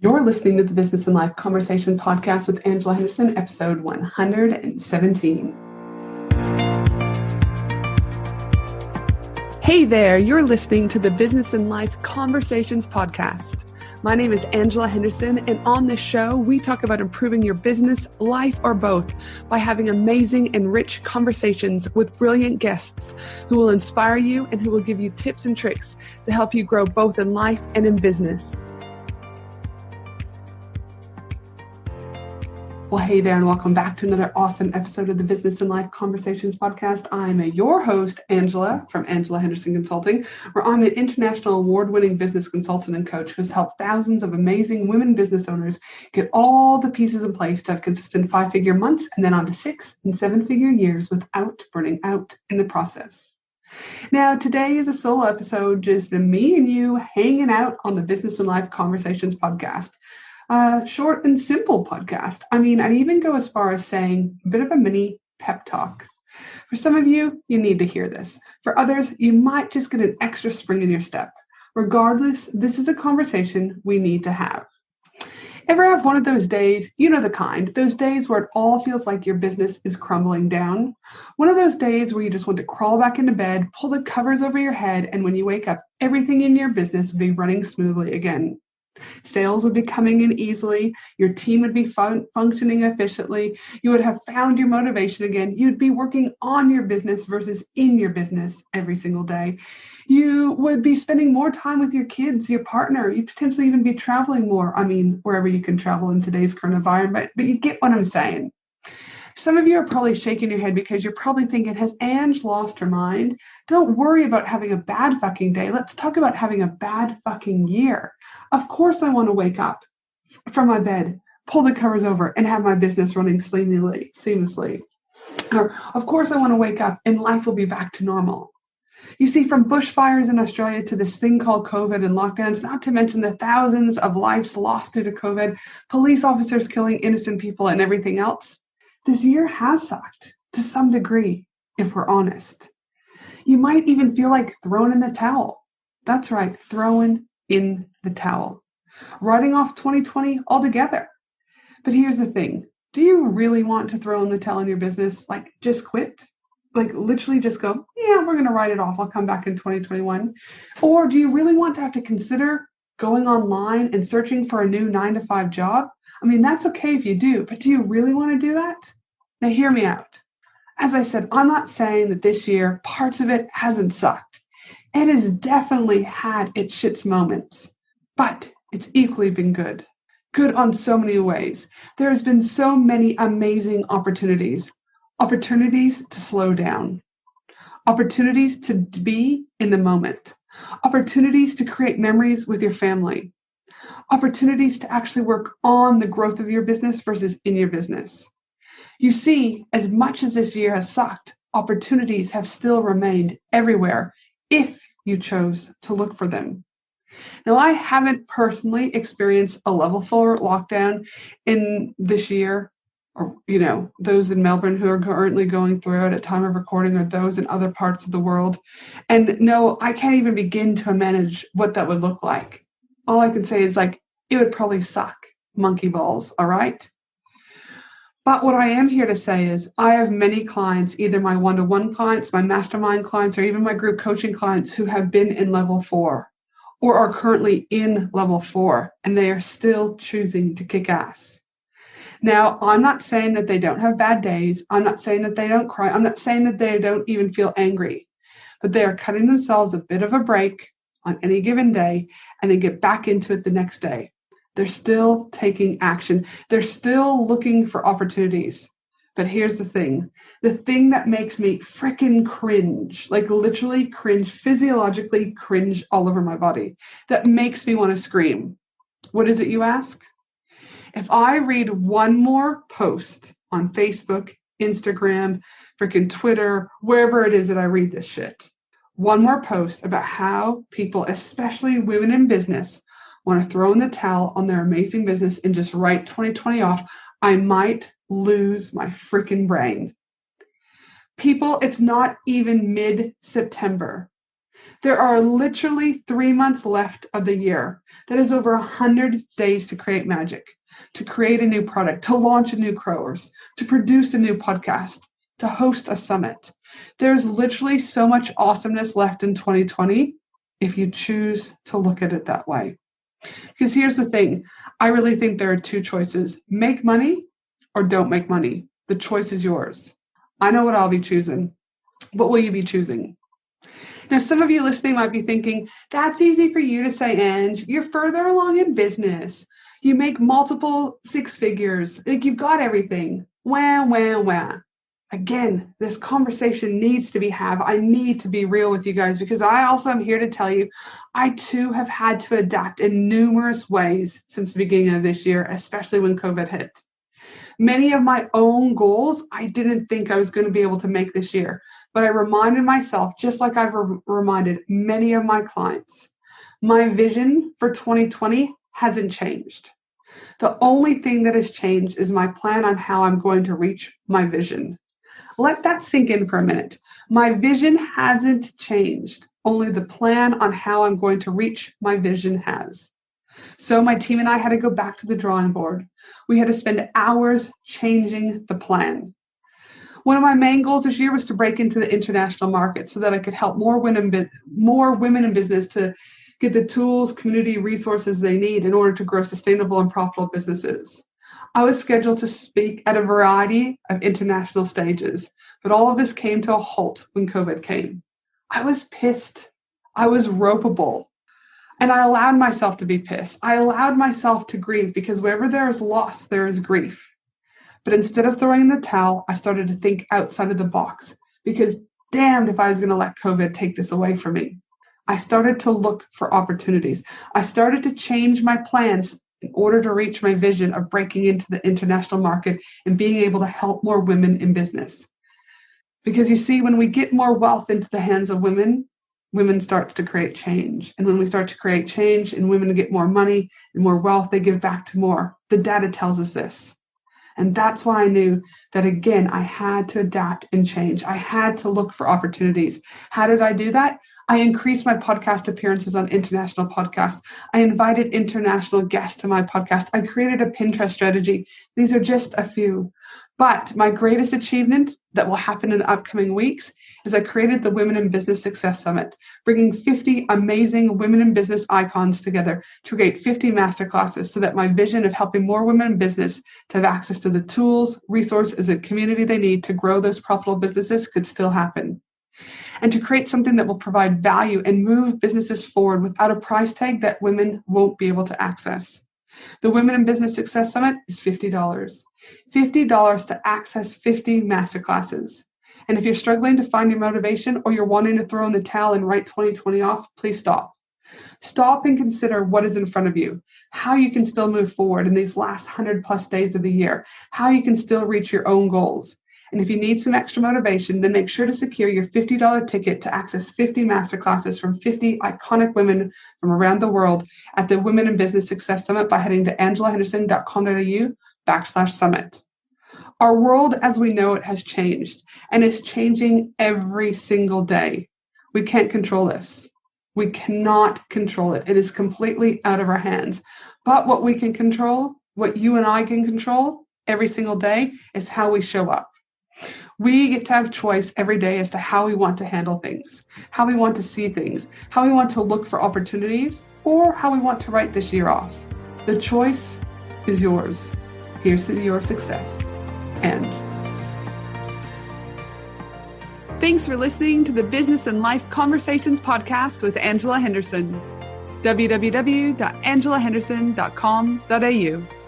You're listening to the Business and Life Conversation podcast with Angela Henderson, episode 117. Hey there, you're listening to the Business and Life Conversations podcast. My name is Angela Henderson, and on this show, we talk about improving your business, life, or both by having amazing and rich conversations with brilliant guests who will inspire you and who will give you tips and tricks to help you grow both in life and in business. Well, hey there, and welcome back to another awesome episode of the Business and Life Conversations podcast. I'm your host, Angela, from Angela Henderson Consulting, where I'm an international award-winning business consultant and coach who's helped thousands of amazing women business owners get all the pieces in place to have consistent 5-figure months and then on to 6- and 7-figure years without burning out in the process. Now, today is a solo episode, just me and you hanging out on the Business and Life Conversations podcast. Short and simple podcast. I'd even go as far as saying a bit of a mini pep talk. For some of you, you need to hear this. For others, you might just get an extra spring in your step. Regardless, this is a conversation we need to have. Ever have one of those days, you know the kind, those days where it all feels like your business is crumbling down? One of those days where you just want to crawl back into bed, pull the covers over your head, and when you wake up, everything in your business will be running smoothly again. Sales would be coming in easily. Your team would be functioning efficiently. You would have found your motivation again. You'd be working on your business versus in your business every single day. You would be spending more time with your kids, your partner. You'd potentially even be traveling more. Wherever you can travel in today's current environment, but you get what I'm saying. Some of you are probably shaking your head because you're probably thinking, has Ange lost her mind? Don't worry about having a bad fucking day. Let's talk about having a bad fucking year. Of course I want to wake up from my bed, pull the covers over, and have my business running seamlessly. Or, of course I want to wake up and life will be back to normal. You see, from bushfires in Australia to this thing called COVID and lockdowns, not to mention the thousands of lives lost due to COVID, police officers killing innocent people and everything else, this year has sucked to some degree, if we're honest. You might even feel like throwing in the towel. That's right, throwing in the towel. Writing off 2020 altogether. But here's the thing. Do you really want to throw in the towel in your business? Just quit? Literally just go, yeah, we're going to write it off. I'll come back in 2021. Or do you really want to have to consider going online and searching for a new 9-to-5 job? That's okay if you do, but do you really want to do that? Now, hear me out. As I said, I'm not saying that this year, parts of it hasn't sucked. It has definitely had its shits moments, but it's equally been good. Good on so many ways. There has been so many amazing opportunities. Opportunities to slow down. Opportunities to be in the moment. Opportunities to create memories with your family. Opportunities to actually work on the growth of your business versus in your business. You see, as much as this year has sucked, opportunities have still remained everywhere if you chose to look for them. Now, I haven't personally experienced a level 4 lockdown in this year, or, those in Melbourne who are currently going through it at time of recording, or those in other parts of the world. And no, I can't even begin to manage what that would look like. All I can say is it would probably suck monkey balls, all right? But what I am here to say is I have many clients, either my one-to-one clients, my mastermind clients, or even my group coaching clients who have been in level 4 or are currently in level 4, and they are still choosing to kick ass. Now, I'm not saying that they don't have bad days. I'm not saying that they don't cry. I'm not saying that they don't even feel angry, but they are cutting themselves a bit of a break on any given day and then get back into it the next day. They're still taking action. They're still looking for opportunities. But here's the thing that makes me freaking cringe, literally cringe, physiologically cringe all over my body, that makes me want to scream. What is it, you ask? If I read one more post on Facebook, Instagram, freaking Twitter, wherever it is that I read this shit, one more post about how people, especially women in business, want to throw in the towel on their amazing business and just write 2020 off, I might lose my freaking brain. People, it's not even mid-September. There are literally 3 months left of the year. That is over 100 days to create magic, to create a new product, to launch a new course, to produce a new podcast, to host a summit. There's literally so much awesomeness left in 2020 if you choose to look at it that way. Because here's the thing, I really think there are two choices: make money or don't make money. The choice is yours. I know what I'll be choosing. What will you be choosing? Now, some of you listening might be thinking, that's easy for you to say, Ange. You're further along in business. You make multiple six figures. Like, you've got everything. Wah, wah, wah. Again, this conversation needs to be had. I need to be real with you guys, because I also am here to tell you, I too have had to adapt in numerous ways since the beginning of this year, especially when COVID hit. Many of my own goals, I didn't think I was going to be able to make this year. But I reminded myself, just like I've reminded many of my clients, my vision for 2020 hasn't changed. The only thing that has changed is my plan on how I'm going to reach my vision. Let that sink in for a minute. My vision hasn't changed. Only the plan on how I'm going to reach my vision has. So my team and I had to go back to the drawing board. We had to spend hours changing the plan. One of my main goals this year was to break into the international market so that I could help more women in business to get the tools, community, resources they need in order to grow sustainable and profitable businesses. I was scheduled to speak at a variety of international stages, but all of this came to a halt when COVID came. I was pissed. I was ropeable. And I allowed myself to be pissed. I allowed myself to grieve, because wherever there is loss, there is grief. But instead of throwing in the towel, I started to think outside of the box, because damned if I was going to let COVID take this away from me. I started to look for opportunities. I started to change my plans in order to reach my vision of breaking into the international market and being able to help more women in business. Because you see, when we get more wealth into the hands of women, women start to create change. And when we start to create change and women get more money and more wealth, they give back to more. The data tells us this. And that's why I knew that, again, I had to adapt and change. I had to look for opportunities. How did I do that? I increased my podcast appearances on international podcasts. I invited international guests to my podcast. I created a Pinterest strategy. These are just a few. But my greatest achievement that will happen in the upcoming weeks is I created the Women in Business Success Summit, bringing 50 amazing women in business icons together to create 50 masterclasses so that my vision of helping more women in business to have access to the tools, resources, and community they need to grow those profitable businesses could still happen. And to create something that will provide value and move businesses forward without a price tag that women won't be able to access. The Women in Business Success Summit is $50. $50 to access 50 masterclasses. And if you're struggling to find your motivation, or you're wanting to throw in the towel and write 2020 off, please stop. Stop and consider what is in front of you, how you can still move forward in these last 100+ days of the year, how you can still reach your own goals. And if you need some extra motivation, then make sure to secure your $50 ticket to access 50 masterclasses from 50 iconic women from around the world at the Women in Business Success Summit by heading to angelahenderson.com.au/summit. Our world as we know it has changed, and it's changing every single day. We can't control this. We cannot control it. It is completely out of our hands. But what we can control, what you and I can control every single day, is how we show up. We get to have choice every day as to how we want to handle things, how we want to see things, how we want to look for opportunities, or how we want to write this year off. The choice is yours. Here's to your success. And thanks for listening to the Business and Life Conversations podcast with Angela Henderson. www.angelahenderson.com.au